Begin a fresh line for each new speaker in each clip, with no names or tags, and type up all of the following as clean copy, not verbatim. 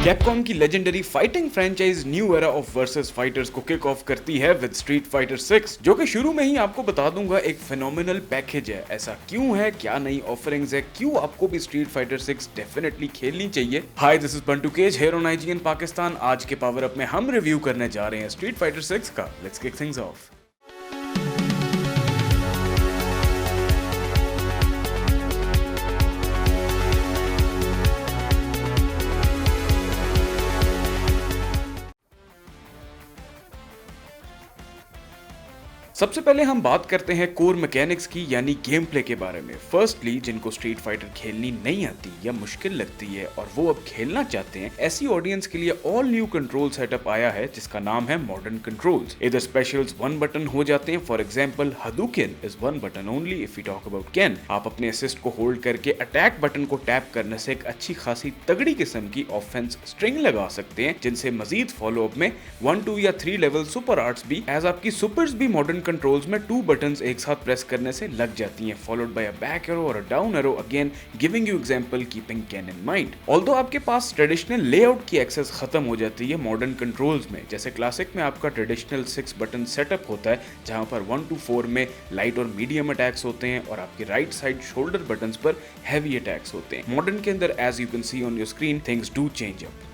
Capcom की legendary fighting franchise new era of versus fighters को kick of करती है विद स्ट्रीट फाइटर 6, जो कि शुरू में ही आपको बता दूंगा एक फेनोमिनल पैकेज है। ऐसा क्यों है, क्या नई ऑफरिंग्स है, क्यों आपको भी स्ट्रीट फाइटर 6 डेफिनेटली खेलनी चाहिए। हाय, दिस इज बंटू केज हियर ऑन आईजीएन पाकिस्तान। आज के पावर अप में हम रिव्यू करने जा रहे हैं स्ट्रीट फाइटर 6 का। Let's kick things of. सबसे पहले हम बात करते हैं कोर मैकेनिक्स की, यानी गेम प्ले के बारे में। फर्स्टली, जिनको स्ट्रीट फाइटर खेलनी नहीं आती या मुश्किल लगती है और वो अब खेलना चाहते हैं, ऐसी ऑडियंस के लिए ऑल न्यू कंट्रोल सेटअप आया है जिसका नाम है मॉडर्न कंट्रोल्स। इधर स्पेशल्स वन बटन हो जाते हैं। For example, Hadouken is one button only. If you talk about Ken, आप अपने असिस्ट को होल्ड करके अटैक बटन को टैप करने से एक अच्छी खासी तगड़ी किस्म की ऑफेंस स्ट्रिंग लगा सकते हैं, जिनसे मजीद फॉलो अप में 1, 2 या 3 लेवल सुपर आर्ट्स भी एज आपकी सुपर्स भी मॉडर्न कंट्रोल्स में 2 बटन्स एक साथ प्रेस करने से लग जाती हैं, followed by a back arrow और a down arrow, again giving you example keeping Ken in mind. Although आपके पास ट्रेडिशनल लेआउट की एक्सेस खत्म हो जाती है मॉडर्न कंट्रोल्स में। जैसे क्लासिक में आपका ट्रेडिशनल 6 बटन सेटअप होता है, जहां पर 1 to 4 में लाइट और मीडियम अटैक्स होते हैं और आपके राइट साइड शोल्डर बटन्स पर हैवी अटैक्स होते हैं। मॉडर्न के अंदर, as you can see on your screen, things do change up.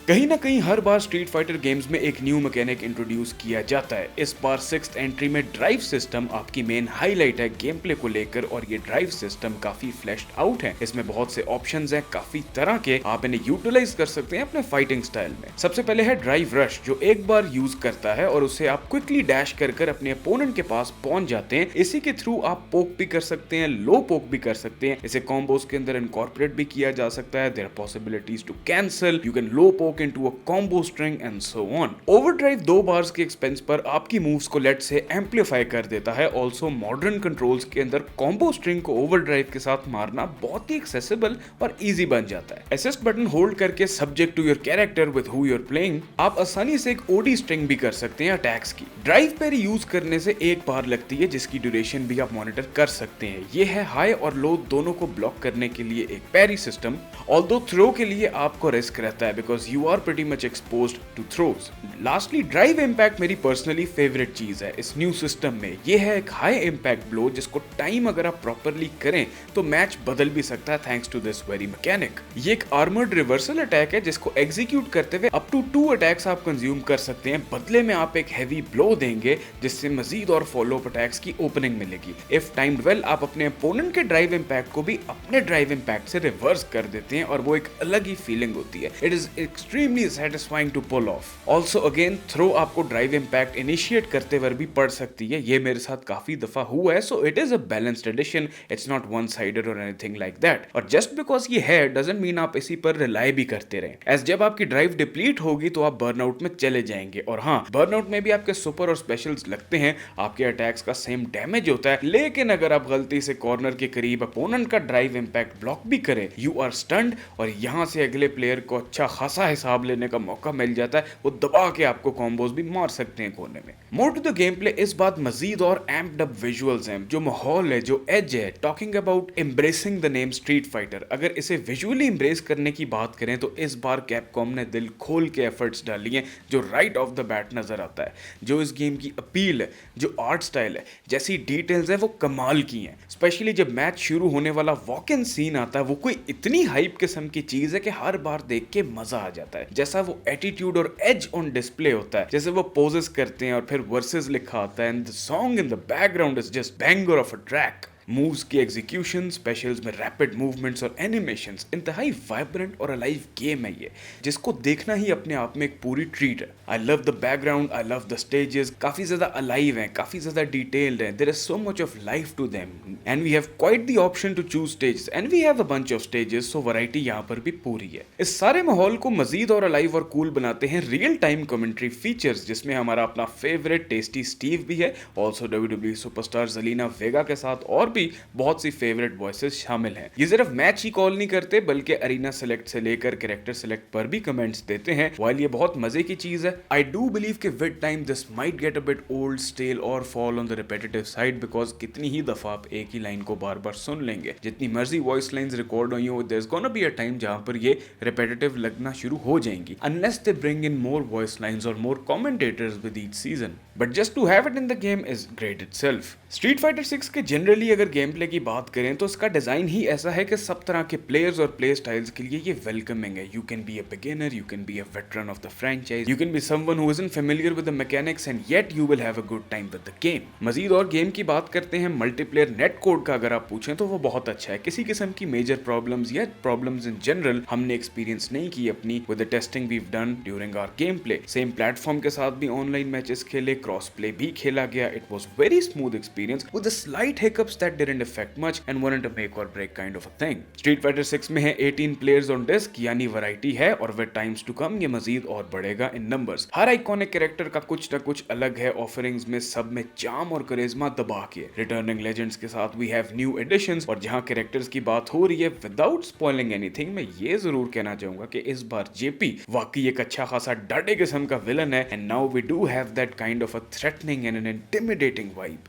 कहीं ना कहीं हर बार स्ट्रीट फाइटर गेम्स में एक न्यू मैकेनिक इंट्रोड्यूस किया जाता है। इस बार 6th एंट्री में ड्राइव सिस्टम आपकी मेन हाईलाइट है गेम प्ले को लेकर, और ये ड्राइव सिस्टम काफी फ्लैश्ड आउट है। इसमें बहुत से ऑप्शंस हैं, काफी तरह के, आप इन्हें यूटिलाइज कर सकते हैं अपने फाइटिंग स्टाइल में। सबसे पहले है ड्राइव रश, जो एक बार यूज करता है और उसे आप क्विकली डैश कर अपने अपोनेंट के पास पहुंच जाते हैं। इसी के थ्रू आप पोक भी कर सकते हैं, लो पोक भी कर सकते हैं। इसे कॉम्बोज के अंदर इनकॉर्पोरेट भी किया जा सकता है। There are possibilities to cancel, you can low poke into a combo string and so on. Overdrive 2 bars के एक्सपेंस पर आपकी मूव्स को लेट से एम्पलीफाई कर देता है। ऑल्सो मॉडर्न कंट्रोल्स के अंदर कॉम्बो स्ट्रिंग को ओवरड्राइव के साथ मारना बहुत ही एक्सेसिबल और इजी बन जाता है। असिस्ट बटन होल्ड करके subject to your character with who you are playing, आप आसानी से एक ओडी स्ट्रिंग भी कर सकते हैं अटैक्स की। ड्राइव पर यूज करने से एक बार लगती है, जिसकी ड्यूरेशन भी आप मॉनिटर कर सकते हैं। ये है हाई और लो दोनों को ब्लॉक करने के लिए एक पैरी सिस्टम। ऑल्दो थ्रो के लिए आपको रिस्क रहता है because you are pretty much exposed to throws. Lastly, drive impact मेरी पर्सनली फेवरेट चीज है इस न्यू सिस्टम में। ये है एक हाई इंपैक्ट ब्लो, जिसको टाइम अगर आप प्रॉपरली करें तो मैच बदल भी सकता है thanks to this very mechanic. ये एक आर्मर्ड रिवर्सल अटैक है, जिसको एग्जीक्यूट करते हुए अप टू 2 अटैक्स आप कंज्यूम कर सकते हैं। बदले में आप एक हैवी ब्लो देंगे, जिससे मजीद और फॉलो अप अटैक्स की ओपनिंग मिलेगी। इफ टाइम्ड वेल, आप अपने अपोनेंट के ड्राइव इंपैक्ट को भी अपने ड्राइव इंपैक्ट से रिवर्स कर देते हैं, और वो एक अलग ही फीलिंग होती है। It is extremely satisfying to pull off. Also again, throw आपको ड्राइव इंपैक्ट इनिशिएट करते हुए भी पड़ सकती है। ये मेरे साथ काफी दफा हुआ है, so it is a balanced edition. It's not one-sided or anything like that. और just because ये है doesn't mean आप इसी पर रिलाई भी करते रहें। As जब आपकी ड्राइव डिप्लीट होगी तो आप बर्नआउट में चले जाएंगे, और हाँ, बर्नआउट में भी आपके सुपर और स्पेशल्स लगते हैं, आपके अटैक्स का सेम डैमेज होता है। लेकिन अगर आप गलती से कॉर्नर के करीब अपोनेंट का ड्राइव इंपैक्ट ब्लॉक भी करें, यू आर स्टन्ड, और यहाँ से अगले प्लेयर को अच्छा खासा हिसाब लेने का मौका मिल जाता है। वो दबा के आपको कॉम्बोज भी मार सकते हैं कोने में। More to the game play, इस बात मजीद और एम्प्ड अप विजुअल्स हैं, जो माहौल है, जो एज है। Talking about embracing the name Street Fighter, अगर इसे विजुअली एम्ब्रेस करने की बात करें तो इस बार कैपकॉम ने दिल खोल के एफर्ट्स डाली हैं, जो राइट ऑफ द बैट नजर आता है। जो इस गेम की अपील है, जो आर्ट स्टाइल है, जैसी डिटेल्स है, वो कमाल की हैं। स्पेशली जब मैच शुरू होने वाला वॉक इन सीन आता है, वो कोई इतनी हाइप किस्म की चीज है कि हर बार देख के मजा आ जाता है। जैसा वो एटीट्यूड और एज ऑन डिस्प्ले होता है, जैसे वो पोजेस करते हैं और फिर वर्सेस लिखा आता है, and the song in the background is just banger of a track. Moves की एग्जीक्यूशन, स्पेशल्स में रैपिड मूवमेंट्स और एनिमेशंस, इंतहाई वाइब्रेंट और अलाइव गेम है ये, जिसको देखना ही अपने आप में एक पूरी ट्रीट है। I love the background, I love the stages, काफी ज्यादा अलाइव हैं, काफी ज्यादा डिटेल्ड हैं, there is so much of life to them, and we have quite the option to choose stages, and we have a bunch of stages, so variety यहाँ पर भी पूरी है। इस सारे माहौल को मजीद और अलाइव और कूल बनाते हैं रियल टाइम कमेंट्री फीचर्स, जिसमें हमारा अपना फेवरेट टेस्टी स्टीव भी है। ऑल्सो WWE सुपरस्टार ज़ेलेना वेगा के साथ और भी बहुत सी फेवरेट वॉइसेस शामिल हैं। ये सिर्फ मैच ही कॉल नहीं करते बल्कि अरीना सेलेक्ट से लेकर कैरेक्टर सेलेक्ट पर भी कमेंट्स देते हैं। वाइल ये बहुत मजे की चीज है, आई डू बिलीव कि with time this might get a bit old, stale और fall on the repetitive side, because कितनी ही दफा आप एक ही लाइन को बार बार सुन लेंगे। जितनी मर्जी वॉइस लाइंस रिकॉर्ड हुई हो, there is gonna be a time जहां पर ये रिपीटेटिव लगना शुरू हो जाएंगी, unless they bring in more voice lines और more commentators with each season. But just to have it in the game is great itself. Street fighter 6 के generally अगर गेम प्ले की बात करें तो इसका डिजाइन ही ऐसा है कि सब तरह के प्लेयर्स और प्ले स्टाइल्स के लिए ये वेलकमिंग है। You can be a beginner, you can be a veteran of the franchise, you can be someone who isn't familiar with the mechanics and yet you will have a good time with the game. मजीद और game की बात करते हैं, multiplayer net code का अगर आप पूछें तो वो बहुत अच्छा है। किसी किस्म की मेजर प्रॉब्लम्स या प्रॉब्लम्स इन जनरल हमने एक्सपीरियंस नहीं की अपनी with the testing we have done during our game play. Same platform के साथ भी ऑनलाइन मैचेस खेले, क्रॉस प्ले भी खेला गया। It was very smooth experience with the slight hiccups that didn't affect much and weren't a make or break kind of a thing. Street Fighter 6 में है 18 players on disc, यानी variety है और with times to come ये मजीद और बढ़ेगा इन numbers. हर iconic character का कुछ ना कुछ अलग है ऑफरिंग्स में, सब में चार्म और करिश्मा दबा के। रिटर्निंग लेजेंड्स के साथ वी हैव न्यू एडिशंस, और जहां कैरेक्टर्स की बात हो रही है विदाउट स्पॉइलिंग एनीथिंग, मैं ये जरूर कहना चाहूंगा कि इस बार जेपी वाकई एक अच्छा खासा डाटे किस्म का विलन है, and now we do have that kind of a threatening and an intimidating vibe.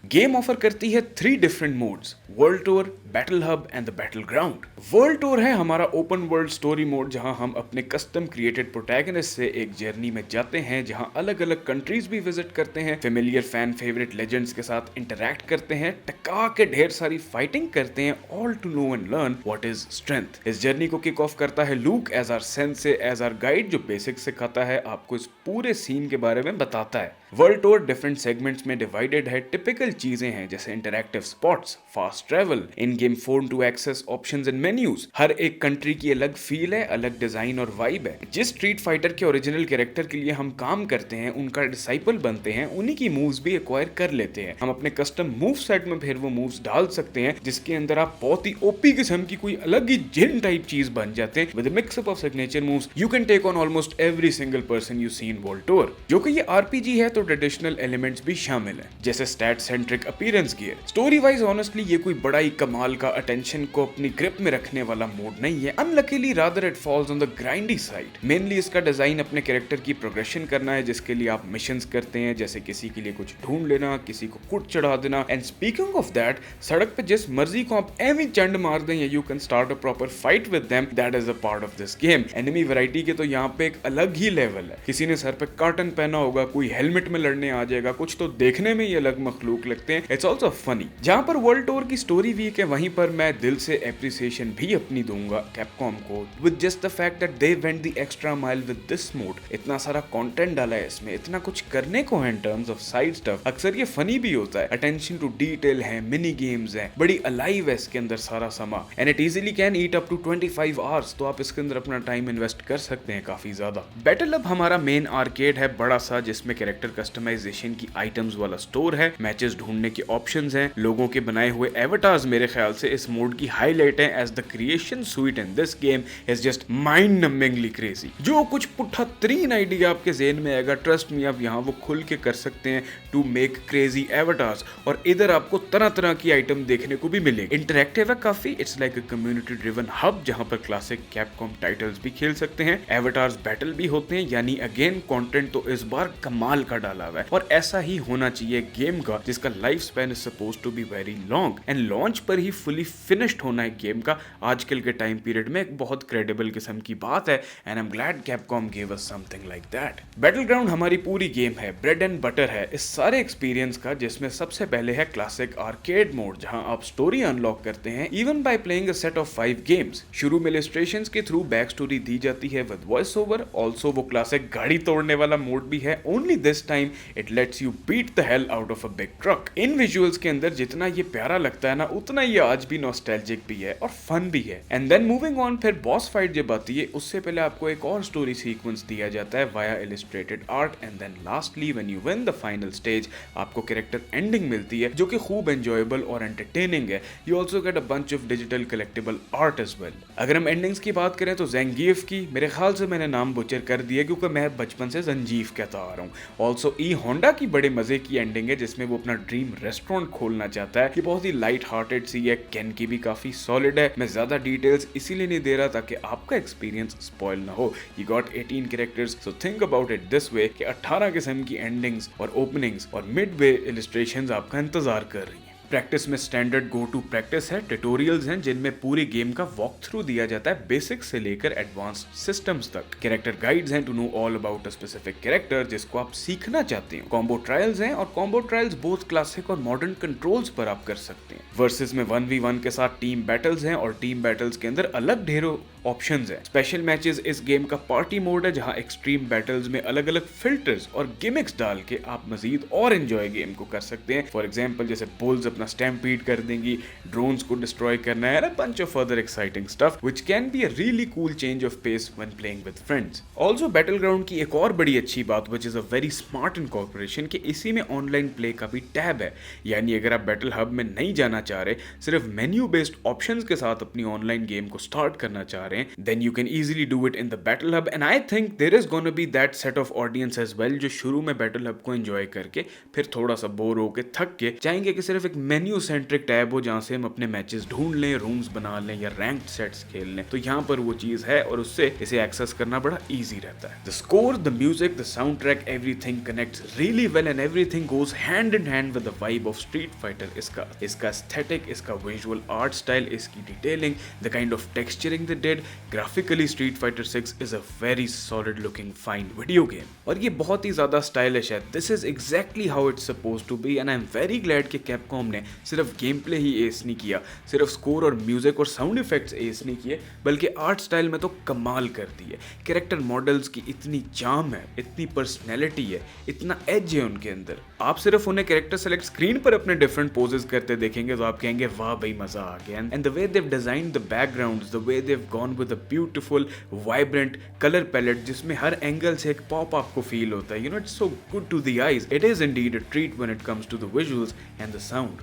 Game offer करती है 3 different modes, world tour, battle hub and the battle ground. World tour है हमारा ओपन वर्ल्ड स्टोरी मोड, जहां हम अपने custom created protagonist से एक journey में जाते हैं, जहां अलग अलग कंट्रीज भी विजिट करते हैं, फेमिलियर फैन फेवरेट लेजेंड्स के साथ इंटरैक्ट करते हैं, टका के ढेर सारी फाइटिंग करते हैं, all to know and learn what is strength. इस जर्नी को किक ऑफ करता है Luke as our sensei, as our guide, जो बेसिक सिखाता है, आपको इस पूरे सीन के बारे में बताता है। वर्ल्ड टूर डिफरेंट सेगमेंट्स में डिवाइडेड है। टिपिकल चीजें हैं जैसे interactive spots, fast travel, in game phone to access options and menus. हर एक कंट्री की अलग फील है, अलग डिजाइन और वाइब है। जिस स्ट्रीट फाइटर के ओरिजिनल कैरेक्टर के लिए हम काम करते हैं, उनका डिसाइपल बनते हैं, उन्हीं की मूव्स भी एक्वायर कर लेते हैं। हम अपने कस्टम मूव सेट में फिर वो मूव्स डाल सकते हैं, जिसके अंदर आप बहुत ही ओपी किस्म की कोई अलग ही जिन टाइप चीज बन जाते हैं। With mixup of signature moves you can take on almost every single person you see in world tour. जो कि ये आरपीजी है तो ट्रेडिशनल एलिमेंट्स भी शामिल हैं, जैसे stat centric appearance gear. Story wise honestly ये कोई बड़ा ही कमाल का अटेंशन को अपनी ग्रिप में रखने वाला मोड नहीं है। Unluckily rather it falls on the grindy side. Mainly इसका डिजाइन अपने कैरेक्टर की प्रोग्रेशन करना है, जिसके लिए आप मिशंस करते हैं, जैसे किसी के लिए कुछ ढूंढ लेना, किसी को कुट चढ़ा देना। एंड स्पीकिंग ऑफ दैट, सड़क पे जिस मर्जी को आप एवी चंड मार दें या you can start a proper fight with them, that is a part of this game. Enemy variety के तो यहाँ पे एक अलग ही लेवल है। किसी ने सर पे कार्टन पहना होगा, कोई हेलमेट में लड़ने आ जाएगा, कुछ तो देखने में ही अलग मखलूक लगते हैं। It's also funny. जहां पर वर्ल्ड टूर की स्टोरी वीक है, वहीं पर मैं दिल से एप्रिसिएशन भी अपनी दूंगा कैपकॉम को with just the fact that they went the extra mile with this mode. इतना सारा कंटेंट डाला है इसमें, इतना कुछ करने को है in terms of side stuff. अक्सर ये फनी भी होता है, अटेंशन टू डिटेल है, मिनी गेम्स है, बड़ी अलाइव है इसके अंदर सारा समा, and it easily can eat up to 25 hours. तो आप इसके अंदर अपना टाइम इन्वेस्ट कर सकते हैं काफी ज्यादा। बैटल हब हमारा मेन आर्केड है, बड़ा सा, जिसमें कैरेक्टर कस्टमाइजेशन की आइटम्स वाला स्टोर है, मैचेस ढूंढने के ऑप्शंस हैं, लोगों के बनाए हुए एवटार्स मेरे ख्याल से इस मोड की हाईलाइट है, as the creation suite in this game is just mind numbingly crazy. जो कुछ पुट्ठा तरीन आइडिया आपके ज़हन में आएगा, ट्रस्ट मी, आप यहाँ वो खुल के कर सकते हैं टू मेक क्रेजी एवटार्स। और इधर आपको तरह तरह की आइटम देखने को भी मिलेगी। इंटरैक्टिव है काफी, it's like a community driven hub, जहां पर क्लासिक कैपकॉम टाइटल्स भी खेल सकते हैं, एवटार्स बैटल भी होते हैं, यानी अगेन कंटेंट तो इस बार कमाल का डाला हुआ है। और ऐसा ही होना चाहिए गेम का, जिसका life span is suppose to be very long, and launch पर ही फुली फिनिश्ड होना है गेम का आजकल के टाइम पीरियड में एक बहुत क्रेडिबल किस्म की बात है, and I am glad Capcom give us something like that. Battle ground हमारी पूरी गेम है, ब्रेड एंड बटर है इस सारे एक्सपीरियंस का, जिसमें सबसे पहले है क्लासिक आर्केड मोड, जहां आप स्टोरी अनलॉक करते हैं even by playing a set of 5 games. शुरू में इलस्ट्रेशंस के थ्रू बैक स्टोरी दी जाती है विद वॉइस ओवर। ऑल्सो वो क्लासिक गाड़ी तोड़ने वाला मोड भी है, only this time it lets you beat the hell out of a big truck. struck। इन विजुअल्स के अंदर जितना ये प्यारा लगता है ना, उतना ये आज भी नॉस्टैल्जिक भी है और फन भी है। एंड देन मूविंग ऑन, फिर बॉस फाइट जब आती है उससे पहले आपको एक और स्टोरी सीक्वेंस दिया जाता है via illustrated art. And then lastly when you win the final stage, आपको कैरेक्टर एंडिंग मिलती है जो कि खूब एंजॉयबल और एंटरटेनिंग है। You also get a bunch of digital collectible art as well. अगर हम एंडिंग्स की बात करें तो ज़ैंगिएफ की, मेरे ख्याल से मैंने नाम बुचर कर दिया क्योंकि मैं बचपन से जंजीफ कहता आ रहा हूँ। ऑल्सो ई होंडा की बड़े मजे की एंडिंग है जिसमें वो अपना ड्रीम रेस्टोरेंट खोलना चाहता है। ये बहुत ही लाइट हार्टेड सी है। केन की भी काफी सॉलिड है। मैं ज्यादा डिटेल्स इसीलिए नहीं दे रहा ताकि आपका एक्सपीरियंस स्पॉइल ना हो। You got 18 characters, so think about it this way कि 18 किस्म की एंडिंग्स और ओपनिंग्स और मिड वे इलस्ट्रेशंस आपका इंतजार कर रही हैं। प्रैक्टिस में स्टैंडर्ड गो टू प्रैक्टिस है, ट्यूटोरियल्स हैं जिनमें पूरी गेम का वॉक थ्रू दिया जाता है, बेसिक्स से लेकर एडवांस्ड सिस्टम्स तक। कैरेक्टर गाइड्स हैं to know all about a specific character जिसको आप सीखना चाहते हो। कॉम्बो ट्रायल्स हैं और कॉम्बो ट्रायल्स बोथ क्लासिक और मॉडर्न कंट्रोल्स पर आप कर सकते हैं। वर्सेस में 1v1 के साथ टीम बैटल्स हैं और टीम बैटल्स के अंदर अलग ढेरों ऑप्शंस हैं। स्पेशल मैचेस इस गेम का पार्टी मोड है जहां एक्सट्रीम बैटल्स में अलग अलग फिल्टर्स और गिमिक्स डाल के आप मजीद और एंजॉय गेम को कर सकते हैं। फॉर एग्जांपल जैसे बुल्स अपना स्टैम्पीड कर देंगी, ड्रोन्स को डिस्ट्रॉय करना है, a bunch of other exciting stuff which can be a really cool change of pace when playing with friends. Also Battleground की एक और बड़ी अच्छी बात which is a very smart incorporation कि इसी में ऑनलाइन प्ले का भी टैब है। यानी अगर आप बैटल हब में नहीं जाना चाह रहे, सिर्फ मेन्यू बेस्ड ऑप्शंस के साथ अपनी ऑनलाइन गेम को स्टार्ट करना चाह रहे हैं, then you can easily do it in the Battle Hub and I think there is gonna be that set of audience as well जो शुरू में बैटल हब को एंजॉय करके फिर थोड़ा सा बोर होके थक के चाहेंगे कि सिर्फ एक मेन्यू सेंट्रिक टैब हो जहां से हम अपने मैचेस ढूंढ लें, रूम्स बना लें या रैंक्ड सेट्स खेल लें। तो यहाँ पर वो चीज है और उससे इसे एक्सेस करना बड़ा इजी रहता है। The score, the music, the sound track, everything connects really well and everything goes hand in hand with the vibe of Street Fighter. इसका एस्थेटिक, इसका विजुअल आर्ट स्टाइल, इसकी detailing, the kind of texturing they did, graphically Street fighter 6 is a very solid looking fine video game और ये बहुत ही ज्यादा stylish है। This is exactly how it's supposed to be and I am very glad कि Capcom ने सिर्फ game play ही S नहीं किया, सिर्फ स्कोर और म्यूजिक और साउंड इफेक्ट्स एस नहीं किए, बल्कि आर्ट स्टाइल में तो कमाल कर दी है। कैरेक्टर मॉडल्स की इतनी चार्म है, इतनी पर्सनैलिटी है, इतना एज है उनके अंदर। आप सिर्फ उन्हें कैरेक्टर सेलेक्ट स्क्रीन पर अपने डिफरेंट पोजेस करते देखेंगे तो आप कहेंगे वाह भाई मजा आ गया। And the way they've designed the backgrounds, the way they've gone with a beautiful vibrant colour palette जिसमें हर एंगल से एक पॉप आपको फील होता है। You know it's so good to the eyes. It is indeed a treat when it comes to the visuals and the sound.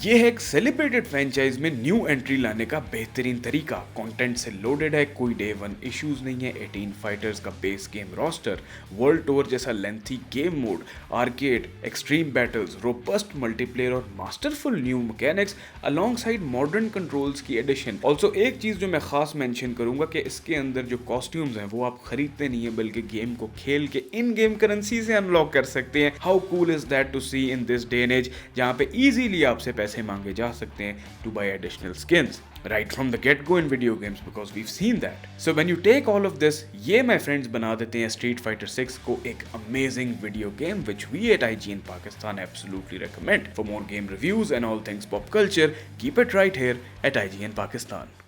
ये है एक सेलिब्रेटेड फ्रेंचाइज में न्यू एंट्री लाने का बेहतरीन तरीका। कंटेंट से लोडेड है, कोई डे वन इश्यूज नहीं है। 18 फाइटर्स का base game roster, world tour जैसा lengthy game mode, arcade, extreme battles, robust multiplayer और masterful new mechanics alongside modern controls की एडिशन। ऑल्सो एक चीज जो मैं खास मेंशन करूंगा कि इसके अंदर जो कॉस्ट्यूम्स हैं वो आप खरीदते नहीं है बल्कि गेम को खेल के इन गेम करेंसी से अनलॉक कर सकते हैं। How cool is that to see in this day and age जहां पे इजीली आपसे पैसे मांगे जा सकते हैं to buy additional skins right from the get-go in video games because we've seen that. So when you take all of this, ये my friends बना देते हैं Street Fighter 6 को एक amazing video game which we at IGN Pakistan absolutely recommend. For more game reviews and all things pop culture, keep it right here at IGN Pakistan.